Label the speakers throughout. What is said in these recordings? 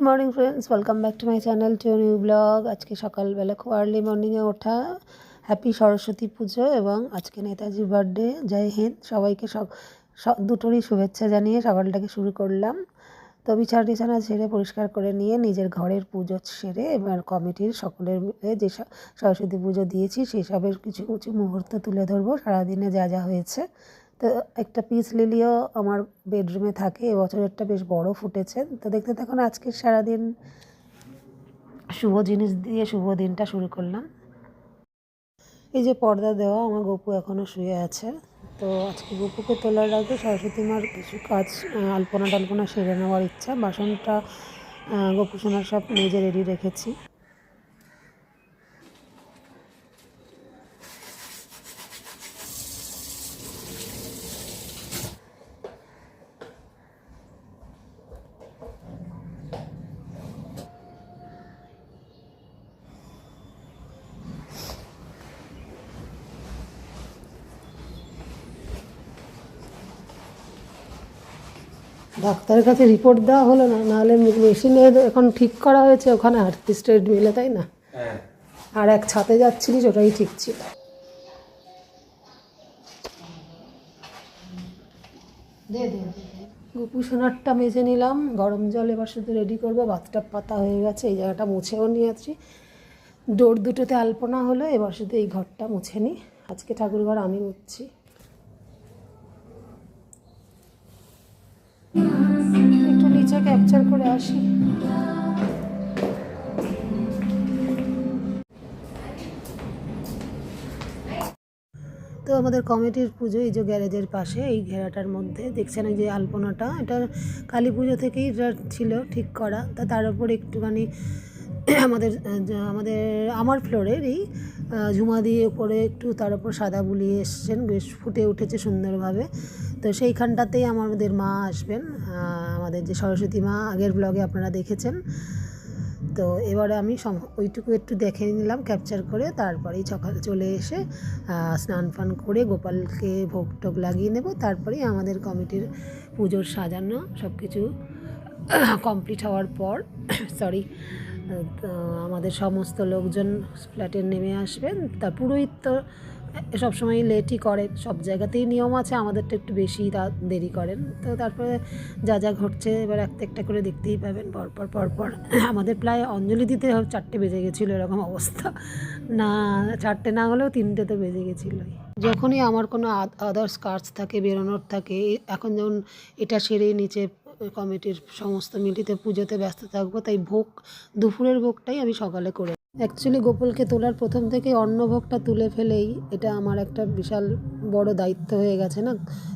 Speaker 1: Good morning friends, welcome back to my channel to new blog. আজকে সকালবেলা খুব early মর্নিংয়ে ওঠা, হ্যাপি সরস্বতী পুজো এবং আজকে নেতাজির বার্থডে। জয় হিন্দ, সবাইকে দুটোরই শুভেচ্ছা জানিয়ে সকালটাকে শুরু করলাম। তো বিছানা ছেড়ে পরিষ্কার করে নিয়ে নিজের ঘরের পুজো সেরে এবার কমিটির সকলের মিলে যে সরস্বতী পুজো দিয়েছি সেই সবের কিছু কিছু মুহূর্ত তুলে ধরবো, সারাদিনে যা যা হয়েছে। তো একটা পিস লিলিও আমার বেডরুমে থাকে, এবছরেরটা বেশ বড় ফুটেছে। তো দেখতে থাকুন আজকের সারাদিন শুভ জিনিস দিয়ে শুভ দিনটা শুরু করলাম। এই যে পর্দা দেওয়া, আমার গপু এখনও শুয়ে আছে। তো আজকে গপুকে তোলার আগে সরস্বতী মার কিছু কাজ আলপনা সেরে নেওয়ার ইচ্ছা। বাসনটা গপু সোনার সব মেজে রেডি রেখেছি। ডাক্তারের কাছে রিপোর্ট দেওয়া হলো না, নাহলে মেশিনে এখন ঠিক করা হয়েছে ওখানে আর্টিস্ট রেড মিলে, তাই না? আর এক ছাতে যাচ্ছিলিস, ওটাই ঠিক ছিল। গপু সোনারটা মেজে নিলাম, গরম জল এবার শুধু রেডি করবো। বাথটাব পাতা হয়ে গেছে, এই জায়গাটা মুছেও নিয়েছি। ডোর দুটোতে আলপনা হলো, এবার শুধু এই ঘরটা মুছে নিই। আজকে ঠাকুর ঘর আমি মুছছি। একটু নিচে ক্যাপচার করে আসি। তো আমাদের কমিটির পুজো এই যে গ্যারেজের পাশে এই ঘেরাটার মধ্যে দেখছেন, এই যে আলপনাটা, এটা কালী পুজো থেকেই এটা ছিল ঠিক করা। তা তার উপর একটুখানি আমার ফ্লোরেরই ঝুমা দিয়ে উপরে একটু তার উপর সাদা বুলিয়ে এসছেন, বেশ ফুটে উঠেছে সুন্দরভাবে। তো সেইখানটাতেই আমাদের মা আসবেন, আমাদের যে সরস্বতী মা আগের ব্লগে আপনারা দেখেছেন। তো এবারে আমি ওইটুকু একটু দেখে নিলাম ক্যাপচার করে, তারপরেই সকালে চলে এসে স্নান ফান করে গোপালকে ভোগ টোগ লাগিয়ে নেব। তারপরেই আমাদের কমিটির পুজোর সাজানো সব কিছু কমপ্লিট হওয়ার পর আমাদের সমস্ত লোকজন ফ্ল্যাটে নেমে আসবেন। তার পুরোহিত তো সবসময় লেটই করেন, সব জায়গাতেই নিয়ম আছে, আমাদেরটা একটু বেশি দেরি করেন। তো তারপরে যা যা ঘটছে এবার একটা একটা করে দেখতেই পাবেন পরপর। আমাদের প্রায় অঞ্জলি দিতে 4টে বেজে গেছিলো, এরকম অবস্থা। না 4টে না হলেও 3টে তো বেজে গেছিলোই। যখনই আমার কোনো আদার্স কাজ থাকে, বেরোনোর থাকে, এখন যেমন এটা সেরেই নিচে কমিটির সমস্ত মিলিতে পুজোতে ব্যস্ত থাকবো, তাই দুপুরের ভোগটাই আমি সকালে করে। অ্যাকচুয়ালি গোপালকে তোলার প্রথম থেকে অন্নভোগটা তুলে ফেলেই এটা আমার একটা বিশাল বড় দায়িত্ব হয়ে গেছে না।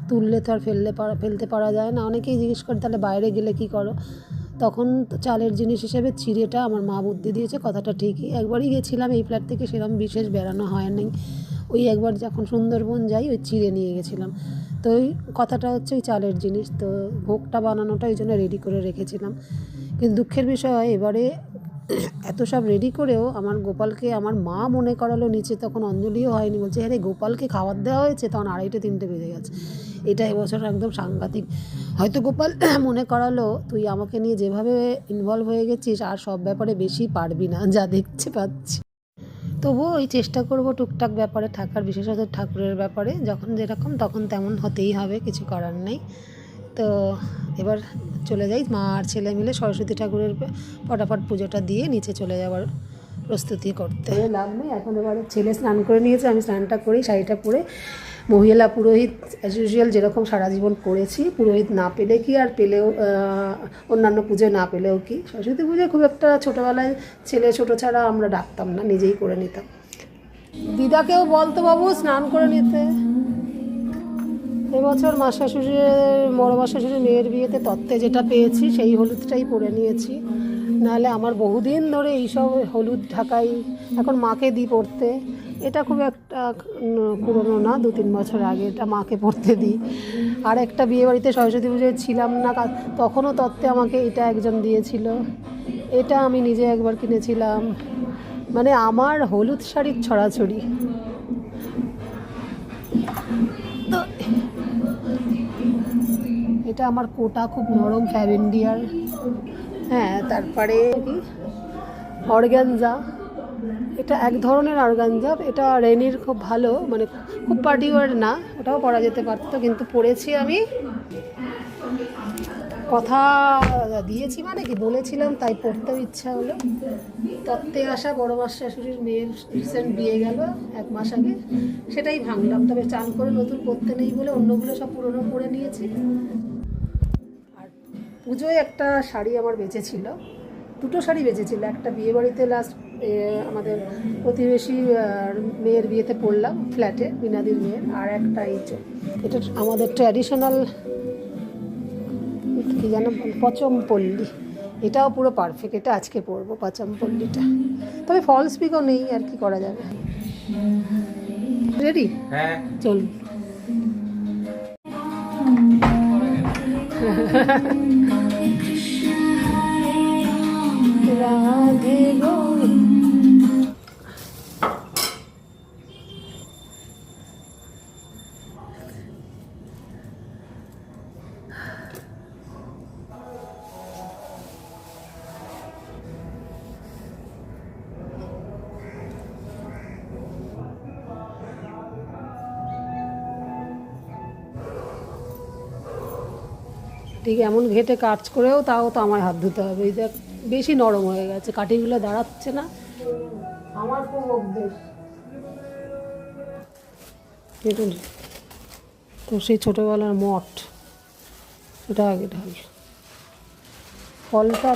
Speaker 1: তুললে তো আর ফেলতে পারা যায় না। অনেকেই জিজ্ঞেস করে তাহলে বাইরে গেলে কি করো, তখন চালের জিনিস হিসেবে চিড়েটা আমার মা বুদ্ধি দিয়েছে, কথাটা ঠিকই। একবারই গেছিলাম এই ফ্ল্যাট থেকে, সেরকম বিশেষ বেড়ানো হয়নি। ওই একবার যখন সুন্দরবন যাই ওই চিড়ে নিয়ে গেছিলাম। তো ওই কথাটা হচ্ছে ওই চালের জিনিস, তো ভোগটা বানানোটা ওই জন্য রেডি করে রেখেছিলাম। কিন্তু দুঃখের বিষয় এবারে এত সব রেডি করেও আমার গোপালকে আমার মা মনে করালো নিচে, তখন অঞ্জলিও হয়নি। বলছে হ্যাঁ রে, গোপালকে খাবার দেওয়া হয়েছে, তখন 2:30-3টে বেজে গেছে। এটা এবছর একদম সাংঘাতিক। হয়তো গোপাল মনে করালো তুই আমাকে নিয়ে যেভাবে ইনভলভ হয়ে গেছিস আর সব ব্যাপারে বেশি পারবি না, যা দেখতে পাচ্ছি। তবুও ওই চেষ্টা করব টুকটাক ব্যাপারে থাকার, বিশেষত ঠাকুরের ব্যাপারে যখন যেরকম তখন তেমন হতেই হবে, কিছু করার নেই। তো এবার চলে যাই, মা আর ছেলে মিলে সরস্বতী ঠাকুরের ফটাফট পুজোটা দিয়ে নিচে চলে যাওয়ার প্রস্তুতি করতে। লাভ নেই, এখন এবার ছেলে স্নান করে নিয়েছে, আমি স্নানটা করি, শাড়িটা পরে মহিলা পুরোহিত অ্যাজ ইউজুয়াল যেরকম সারা জীবন করেছি, পুরোহিত না পেলে কি আর পেলেও অন্যান্য পুজো না পেলেও কি, সরস্বতী পুজোয় খুব একটা ছোটোবেলায় ছেলে ছোটো ছাড়া আমরা ডাকতাম না, নিজেই করে নিতাম। দিদাকেও বলতো বাবু স্নান করে নিতে। এবছর বড় মাসাশুড়ির মেয়ের বিয়েতে তত্ত্বে যেটা পেয়েছি সেই হলুদটাই পরে নিয়েছি, নাহলে আমার বহুদিন ধরে এইসব হলুদ ঢাকাই এখন মাকে দিই পরতে। এটা খুব একটা পুরনো না, 2-3 বছর আগে এটা মাকে পরতে দিই। আর একটা বিয়েবাড়িতে সরস্বতী পুজোয় ছিলাম না, তখনও তত্ত্বে আমাকে এটা একজন দিয়েছিল, এটা আমি নিজে একবার কিনেছিলাম। মানে আমার হলুদ শাড়ির ছড়াছড়ি। তো এটা আমার কোটা খুব নরম, ফ্যাব ইন্ডিয়ার হ্যাঁ, তারপরে কি অর্গানজা, এটা এক ধরনের অর্গানজা, এটা রেনির খুব ভালো, মানে খুব পার্টিওয়ার না, ওটাও পরা যেতে পারতো, কিন্তু পরেছি আমি, কথা দিয়েছি মানে কি বলেছিলাম, তাই পড়তেও ইচ্ছা হলো। তত্ত্বে আসা বড় মাস শাশুড়ির মেয়ের রিসেন্ট বিয়ে গেল 1 মাস আগে, সেটাই ভাঙলাম। তবে চান করে নতুন পড়তে নেই বলে অন্যগুলো সব পুরনো পরে নিয়েছি। আর পুজোয় একটা শাড়ি আমার বেঁচেছিল, 2টো শাড়ি বেঁচেছিল। একটা বিয়ে বাড়িতে লাস্ট আমাদের প্রতিবেশী মেয়ের বিয়েতে পরলাম ফ্ল্যাটে, বিনাদির মেয়ের। আর একটা এটা আমাদের ট্র্যাডিশনাল কি যেন পচমপল্লী, এটাও পুরো পারফেক্ট, এটা আজকে পরবো পচমপল্লীটা। তবে ফলস পিকও নেই, আর কি করা যাবে। রেডি? হ্যাঁ, চলুন। রাধে গো, ঠিক এমন ঘেটে কাজ করেও তাও তো আমার হাত ধুতে হবে। এই দেখ বেশি নরম হয়ে গেছে, কাঠিগুলো দাঁড়াচ্ছে না। আমার খুব অভ্যেস। তো সেই ছোটোবেলার মঠ, সেটা আগে ঢাল ফলটা।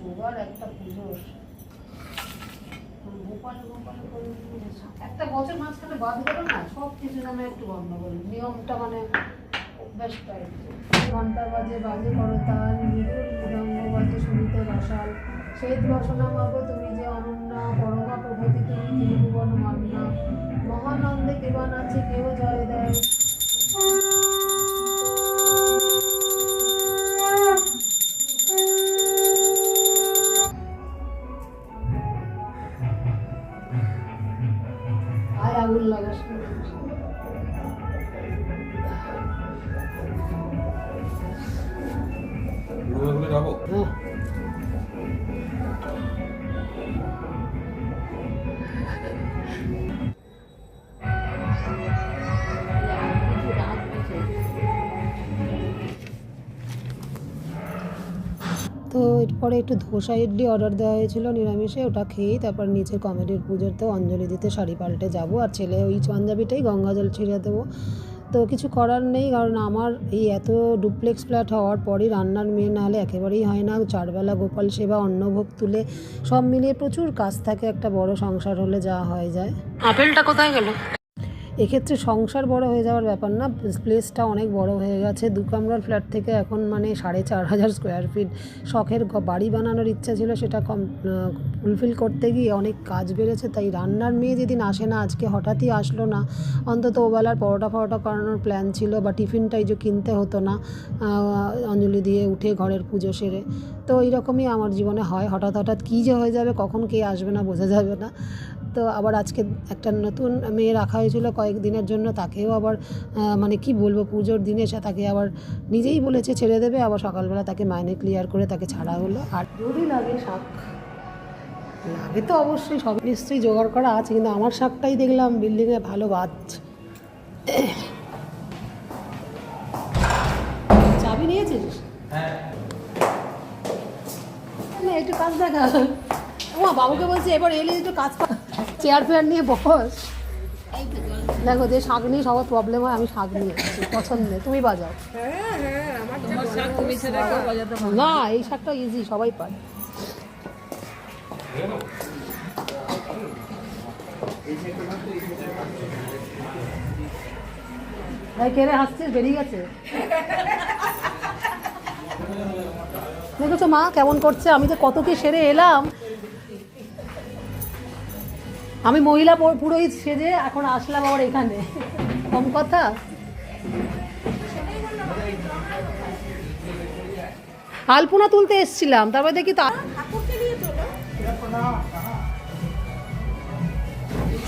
Speaker 1: জোগাড় একটা পুজোর, একটা বছর মাঝখানে বাদ গেল না, সব কিছু নামে একটু গন্ডগোল। নিয়মটা মানে অভ্যাসটাই, ঘন্টা বাজে বাজে করতাল, মৃদুল মৃদঙ্গ বাজে শুনিতে রসাল, শ্বেত বসনা মাগ তুমি যে অনন্যা, পরমা প্রভৃতি তুমি ত্রিভুবন মান্না, মহানন্দে কেবা নাচে কেউ জয় দেয়। আগুন লাগাস যাবো। তো এরপরে একটু ধোসা ইডলি অর্ডার দেওয়া হয়েছিল নিরামিষে, ওটা খেয়েই তারপর নিচে কমেডির পুজোতেও অঞ্জলি দিতে শাড়ি পাল্টে যাব। আর ছেলে ওই পাঞ্জাবিটাই গঙ্গা জল ছিঁড়ে দেবো। তো কিছু করার নেই, কারণ আমার এই এত ডুপ্লেক্স ফ্ল্যাট হওয়ার পরই রান্নার মেয়ে না হলে একেবারেই হয় না। 4 বেলা গোপাল সেবা, অন্নভোগ তুলে সব মিলিয়ে প্রচুর কাজ থাকে। একটা বড় সংসার হলে যা হয়ে যায়। আপেলটা কোথায় গেল? এক্ষেত্রে সংসার বড় হয়ে যাওয়ার ব্যাপার না, প্লেসটা অনেক বড় হয়ে গেছে। 2 কামরার ফ্ল্যাট থেকে এখন মানে 4,500 স্কোয়ার ফিট। শখের বাড়ি বানানোর ইচ্ছা ছিল, সেটা ফুলফিল করতে গিয়ে অনেক কাজ বেড়েছে। তাই রান্নার মেয়ে যেদিন আসে না, আজকে হঠাৎই আসলো না, অন্তত ওবেলার পরোটা করানোর প্ল্যান ছিল, বা টিফিনটাই যে কিনতে হতো না অঞ্জলি দিয়ে উঠে ঘরের পুজো সেরে। তো এইরকমই আমার জীবনে হয়, হঠাৎ কী যে হয়ে যাবে, কখন কে আসবে না বোঝা যাবে না। তো আবার আজকে একটা নতুন মেয়ে রাখা হয়েছিল কয়েকদিনের জন্য, তাকেও আবার মানে কি বলবো, পুজোর দিনে সে তাকে আবার নিজেই বলেছে ছেড়ে দেবে, আবার সকালবেলা তাকে মাইনে ক্লিয়ার করে তাকে ছাড়া হলো। আর যদি লাগে শাক লাগে তো অবশ্যই, সব নিশ্চয়ই জোগাড় করা আছে, কিন্তু আমার শাকটাই দেখলাম বিল্ডিংয়ে ভালো বাজছে। চাবি নিয়েছিস? না একটু কাজ দেখা। ও বাবুকে বলছি এবার এলে একটু কাজ কর, চেয়ার ফেয়ার নিয়ে বস। দেখো যে শাক নিয়ে সবার প্রবলেম হয়, আমি শাক নিয়ে এসেছি পছন্দের, তুমি বাজাও। না এই শাকটা ইজি, সবাই পারে। ভাই কেড়ে হাসছিস, বেরিয়ে গেছে। দেখেছো মা কেমন করছে, আমি যে কত কি সেরে এলাম। আমি মহিলা পুরোহিত সেজে এখন আসলাম আবার এখানে, কম কথা। আলপনা তুলতে এসছিলাম, তারপরে দেখি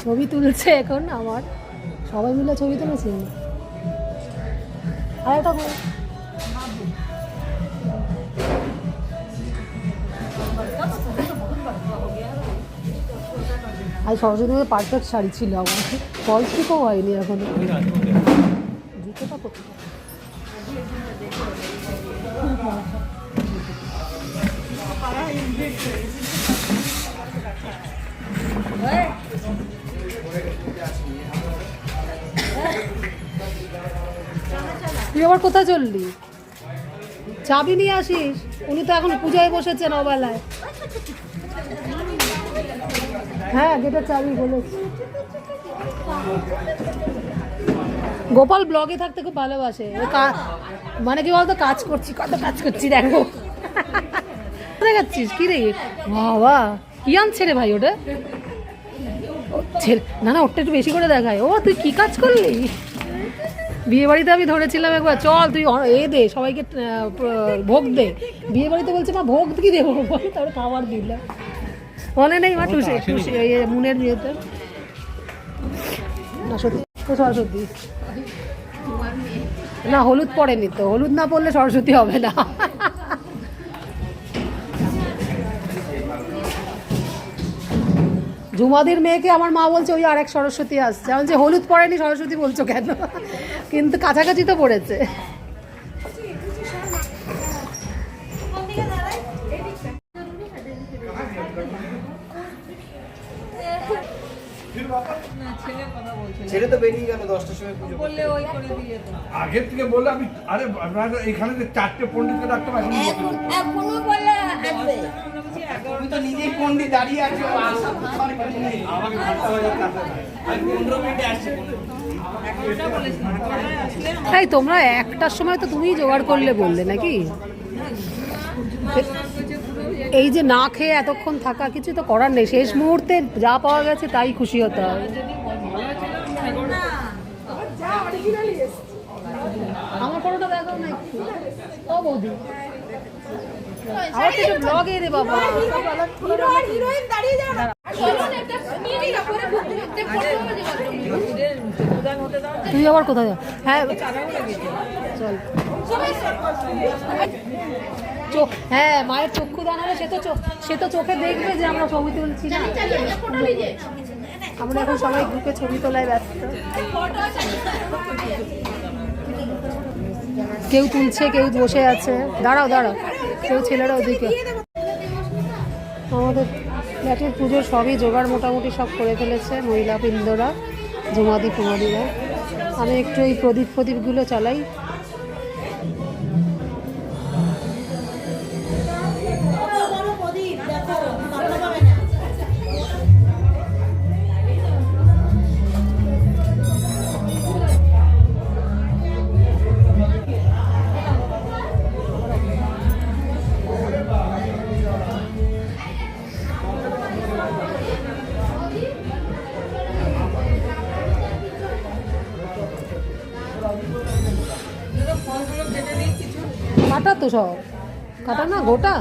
Speaker 1: ছবি তুলছে এখন আমার, সবাই মিলে ছবি তুলেছি। আর একটা আর সরস্বতী পুজোর পারফেক্ট শাড়ি ছিল আমার, ফলস পিকও হয়নি এখনো। জুতোটা কোথায়? তুই আবার কোথায় চললি? চাবি নিয়ে আসিস, উনি তো এখন পূজায় বসেছেন অবেলায়। হ্যাঁ গেটের চাবি বলেছি। গোপাল ব্লগে থাকতে খুব ভালোবাসে, মানে কি বলতো, কাজ করছি, কত কাজ করছি দেখো। দেখাচ্ছিস কি রে? বাবা কি আনছে রে ভাই ওটা? না না, ওটা একটু বেশি করে দেখায়। ও তুই কি কাজ করলি? বিয়ে বাড়িতে আমি ধরেছিলাম একবার, চল তুই এ দে সবাইকে ভোগ দে। বিয়ে বাড়িতে বলছে মা ভোগ কি দেবো, তারপরে খাবার দিল, মনে নেই মা? টুসে মুনের বিয়েতে না, সত্যি তো সরস্বতী না, হলুদ পড়েনি তো, হলুদ না পড়লে সরস্বতী হবে না। ঝুমাদির মেয়েকে আমার মা বলছে ওই আরেক সরস্বতী আসছে, আমি যে হলুদ পড়েনি সরস্বতী বলছো কেন? কিন্তু কাছাকাছি তো পড়েছে।
Speaker 2: ছেলে তো বেরিয়ে গেল 10টার সময় পুজো বললে ওই করে দিয়ে যেত। আগের থেকে বললে আমি, আরে আপনারা এখানে যে 4টে পণ্ডিতকে ডাকতে পারি এখনো বলে আসবে। তুমি তো নিজেই পণ্ডিত দাঁড়িয়ে আছো, আমাকে ঘন্টা বাজার কাছে আমি 15 মিনিটে আসছি।
Speaker 1: তাই তোমরা একটার সময় তো তুমিই জোগাড় করলে বললে নাকি? এই যে না খেয়ে এতক্ষণ থাকা, কিছু তো করার নেই, শেষ মুহূর্তে যা পাওয়া গেছে তাই খুশি হতে হবে। আমার ফটোটা দেখাও না একটু, ও বৌদি আমার তো ব্লগে রে বাবা। তুই আবার কোথায়? হ্যাঁ চল, হ্যাঁ মায়ের চক্ষু দান হলে সে তো চোখে দেখবে যে আমরা ছবি তুলছি না। আমরা এখন সবাই গ্রুপে ছবি তোলায় ব্যস্ত, কেউ তুলছে কেউ বসে আছে। দাঁড়াও দাঁড়াও, কেউ ছেলেরা ওদিকে। আমাদের ফ্ল্যাটের পুজোর সবই জোগাড় মোটামুটি সব করে ফেলেছে মহিলা বৃন্দরা, ঝুমাদি ফুমাদিরা। আমি একটু এই প্রদীপগুলো চালাই। কাটা তো সব কাটা না, গোটা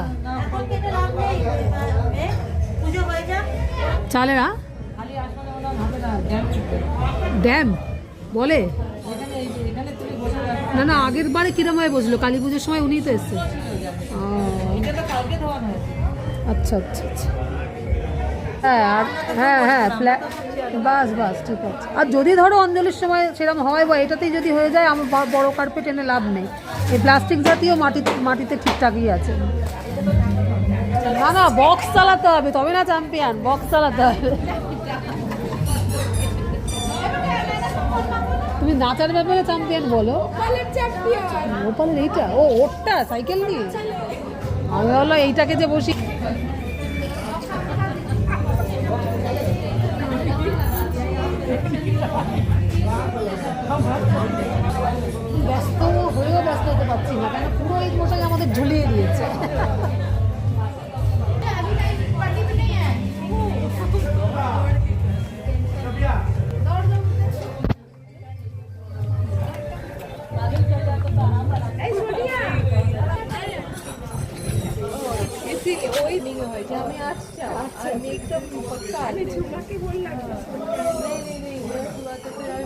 Speaker 1: চালে না। ড্যাম বলে না না, আগের বারে কিরম হয়ে বসলো? কালী পুজোর সময় উনিই তো এসছে। আচ্ছা আচ্ছা আচ্ছা, হ্যাঁ আর হ্যাঁ হ্যাঁ বাস বাস ঠিক আছে। আর যদি ধরো অঞ্জলির সময় সেরকম হয় বা এটাতেই যদি হয়ে যায়, আমার বড় কার্পেট এনে লাভ নেই। এই প্লাস্টিক জাতীয় মাটিতে ঠিকঠাকই আছে। না না, বক্স চালাতে হবে তবে না চ্যাম্পিয়ন, বক্স চালাতে হবে। তুমি নাচার ব্যাপারে চ্যাম্পিয়ন বলো। গোপালের এইটা, ও ওরটা সাইকেল নিয়ে, আমি বললো এইটাকে যে বসি। ব্যস্ত হয়েও ব্যস্ত হতে পারছি না, কেন পুরো এই মশাই আমাদের ঝুলিয়ে দিয়েছে। ওই
Speaker 3: হয়েছে আমি আসছি আর মেঘটা পক্কা আছে ঝুমাকে বললাম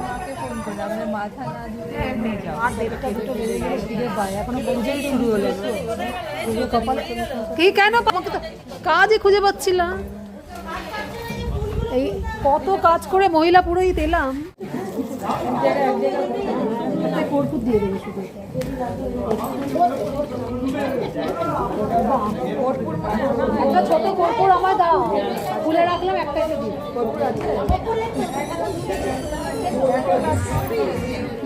Speaker 3: মাকে ফোন করে আমাদের মাথা না ধুয়ে যাও
Speaker 1: আর 1:30-2 বেজে গেলে ফিরে পায়, এখনো পৌঁছেই শুরু হলো না। পুজো কপালে কি কেন আমাকে তো কাজই খুঁজে পাচ্ছিলাম। এই কত কাজ করে মহিলা পুরোহিত এলাম, কর্পূর দিয়ে দেবে শুধু। একটা ছোট কর্পূর আমায় দাও, খুলে রাখলাম একটা এসে দিই। কর্পূর আছে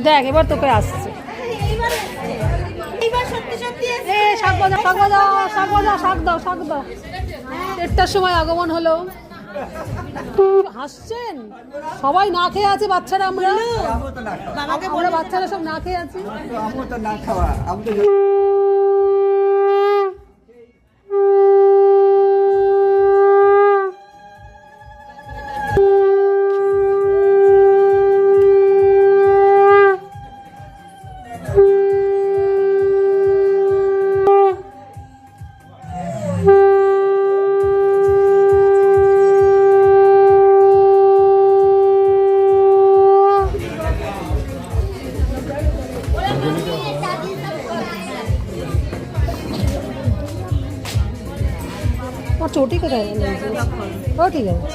Speaker 1: দেখ, এবার তোকে আসছে। এ শাক বাজাও, শাক বাজাও, শাক বাজাও, শাক দাও, শাক দাও। 1টার সময় আগমন হলো। হাসছেন সবাই, না খেয়ে আছে বাচ্চারা, আমরা বাচ্চারা সব না খেয়ে আছি। চটি কোথায়? ও ঠিক আছে।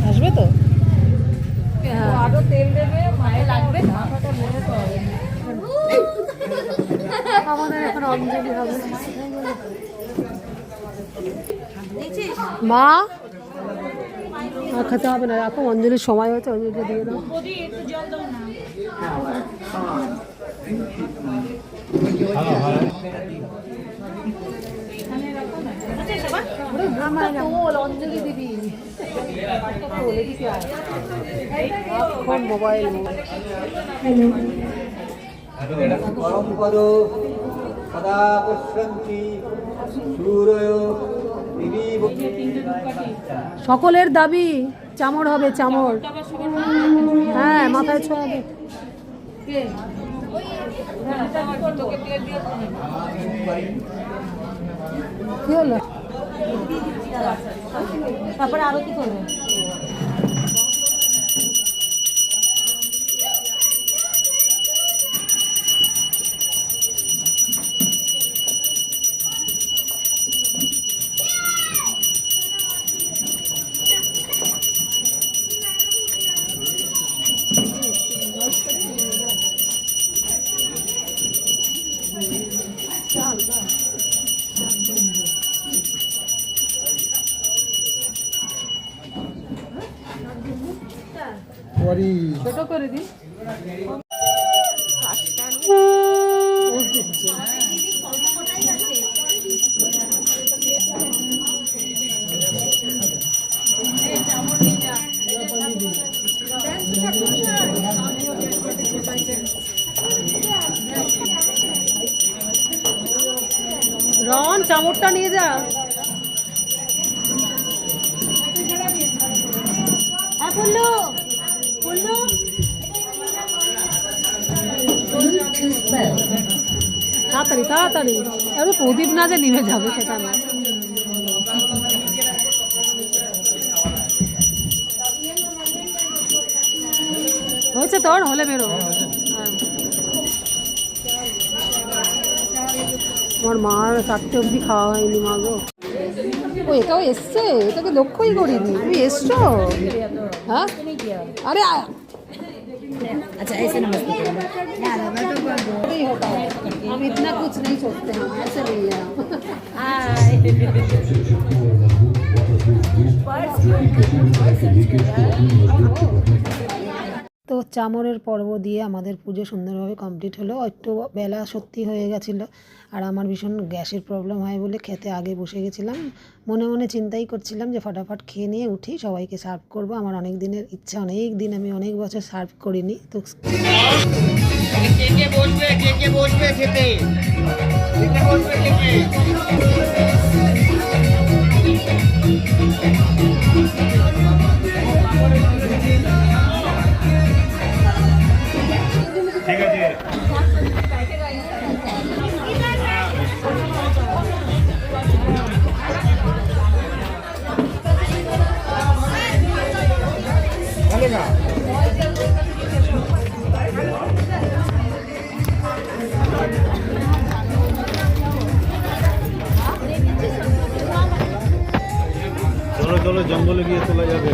Speaker 1: আসবে তো
Speaker 3: আরো তেল দেবে, মায়ে লাগবে না
Speaker 1: আমাদের এখন অঞ্জলি হবে। মা আর খেতে হবে না, রাখো, অঞ্জলির সময় হয়েছে, অঞ্জলিটা দিয়ে দাও। অঞ্জলি দিবি মোবাইল
Speaker 4: পরম পদ সদা পশ্যন্তি সূরয়
Speaker 1: সকলের দাবি চামড় হবে, চামড়। হ্যাঁ, মাথায় ছোঁয়াবে। কি হলো? তারপরে আরো কি করবে? ছোট করে দিই। রন, চামড়টা নিয়ে যা। তাড়াতাড়ি তাড়াতাড়ি, এবার প্রদীপ না যে নিভে যাবে সেটা না। হয়েছে তোর? হলে বেরো। আমার মার 4টে অবধি খাওয়া হয়নি, মা গো। ও এটাও এসছে, এটাকে লক্ষ্যই করিনি। তুমি এসছো? হ্যাঁ, আরে
Speaker 3: अच्छा ऐसे नमस्ते करो यार मैं तो बोल दूँ
Speaker 1: नहीं होता है, हम इतना कुछ नहीं सोचते हैं, ऐसे नहीं है हम। তো চামরের পর্ব দিয়ে আমাদের পুজো সুন্দরভাবে কমপ্লিট হলো। একটু বেলা সত্যি হয়ে গেছিলো, আর আমার ভীষণ গ্যাসের প্রবলেম হয় বলে খেতে আগে বসে গেছিলাম। মনে মনে চিন্তাই করছিলাম যে ফটাফট খেয়ে নিয়ে উঠি, সবাইকে সার্ভ করব। আমার অনেক দিনের ইচ্ছা, অনেক দিন আমি অনেক বছর সার্ভ করিনি। তো
Speaker 2: কে বসবে খেতে, কে বসবে খেতে। ঠিক আছে।
Speaker 5: চলো চলো জঙ্গলে গিয়ে চলে যাবে।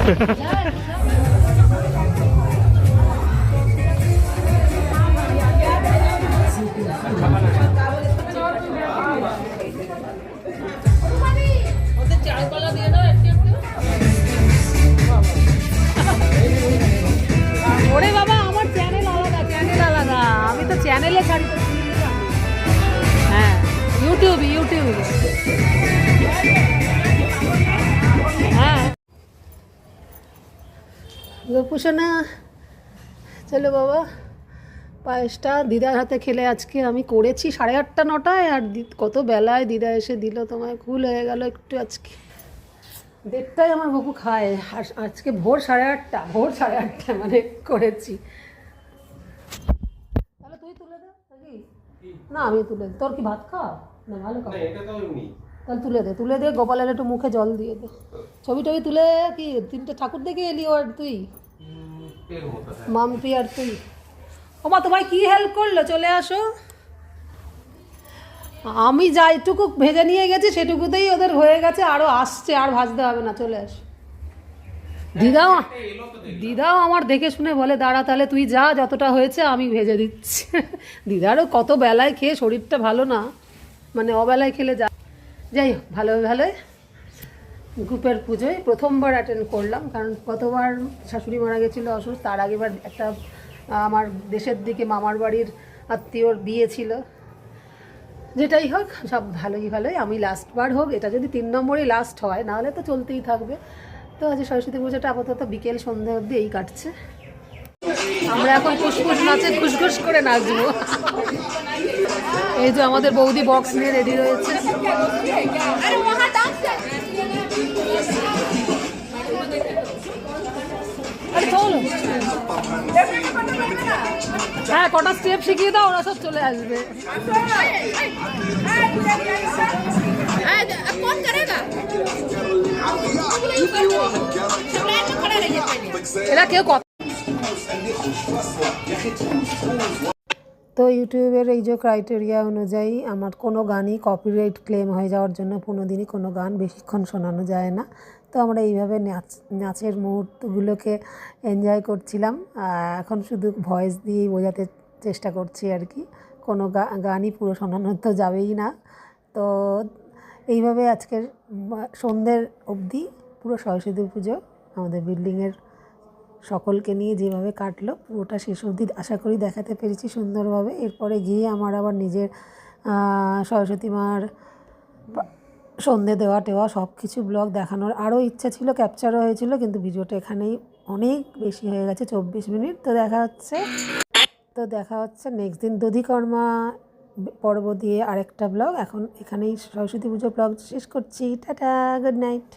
Speaker 1: ওরে বাবা, আমার চ্যানেল আলাদা, চ্যানেল আলাদা, আমি তো চ্যানেলে ছাড়ি। হ্যাঁ, ইউটিউবে হ্যাঁ। গোপুসোনা, চলো বাবা, পায়েসটা দিদার হাতে খেলে আজকে আমি করেছি 8:30 9টায়, আর কত বেলায় দিদা এসে দিল তোমায়। ভুল হয়ে গেল একটু, আজকে 1:30টায় আমার গপু খায়, আর আজকে ভোর 8:30 মানে করেছি। তাহলে তুই তুলে দে নাকি? না আমি তুলে দিই। তোর কি ভাত খাওয়া না? ভালো খাওয়া, তাহলে তুলে দে। গোপালের একটু মুখে জল দিয়ে দে। ছবি টবি তুলে কি 3টে ঠাকুর দেখে এলি? আর তুই মাম্পি আর তুই। ওমা তোমায় কি হেল্প করলো? চলে আসো। আমি যা এটুকু ভেজে নিয়ে গেছি সেটুকুতেই ওদের হয়ে গেছে, আরও আসছে, আর ভাজতে হবে না, চলে আস। দিদাও আমার দেখে শুনে বলে দাঁড়া তাহলে তুই যা, যতটা হয়েছে আমি ভেজে দিচ্ছি। দিদারও কত বেলায় খেয়ে শরীরটা ভালো না, মানে অবেলায় খেলে যা। যাই হোক, ভালোই গ্রুপের পুজোয় প্রথমবার অ্যাটেন্ড করলাম, কারণ গতবার শাশুড়ি মারা গেছিলো অসুস্থ, তার আগেবার একটা আমার দেশের দিকে মামার বাড়ির আত্মীয়র বিয়ে ছিল। যেটাই হোক, সব ভালোই। আমি লাস্টবার হোক, এটা যদি 3 নম্বরই লাস্ট হয়, নাহলে তো চলতেই থাকবে। তো আজ সরস্বতী পুজোটা আপাতত বিকেল সন্ধ্যা অবধি এই কাটছে। আমরা এখন ফুসফুস নাচে খুশখুশ করে নাচবো। এই যে আমাদের বৌদি বক্স নিয়ে রেডি রয়েছে। চলো, হ্যাঁ, কটা স্টেপ শিখিয়ে দাও, ওরা সব চলে আসবে। এরা কেউ কথা। তো ইউটিউবের এই যে ক্রাইটেরিয়া অনুযায়ী আমার কোনো গানই কপিরাইট ক্লেম হয়ে যাওয়ার জন্য 15 দিনই কোনো গান বেশিক্ষণ শোনানো যায় না। তো আমরা এইভাবে নাচের মুহূর্তগুলোকে এনজয় করছিলাম। এখন শুধু ভয়েস দিয়েই বোঝাতে চেষ্টা করছি আর কি, কোনো গানই পুরো শোনানো তো যাবেই না। তো এইভাবে আজকের সন্ধ্যের অবধি পুরো সরস্বতী পুজো আমাদের বিল্ডিংয়ের সকলকে নিয়ে যেভাবে কাটলো, পুরোটা শেষ অবধি আশা করি দেখাতে পেরেছি সুন্দরভাবে। এরপরে গিয়ে আমার আবার নিজের সরস্বতী মার সন্ধে দেওয়া টেওয়া সব কিছু ব্লগ দেখানোর আরও ইচ্ছা ছিল, ক্যাপচারও হয়েছিল, কিন্তু ভিডিওটা এখানেই অনেক বেশি হয়ে গেছে, 24 মিনিট। তো দেখা হচ্ছে নেক্সট দিন দধিকর্মা পর্ব দিয়ে আরেকটা ব্লগ। এখন এখানেই সরস্বতী পুজো ব্লগ শেষ করছি। Tata, good night.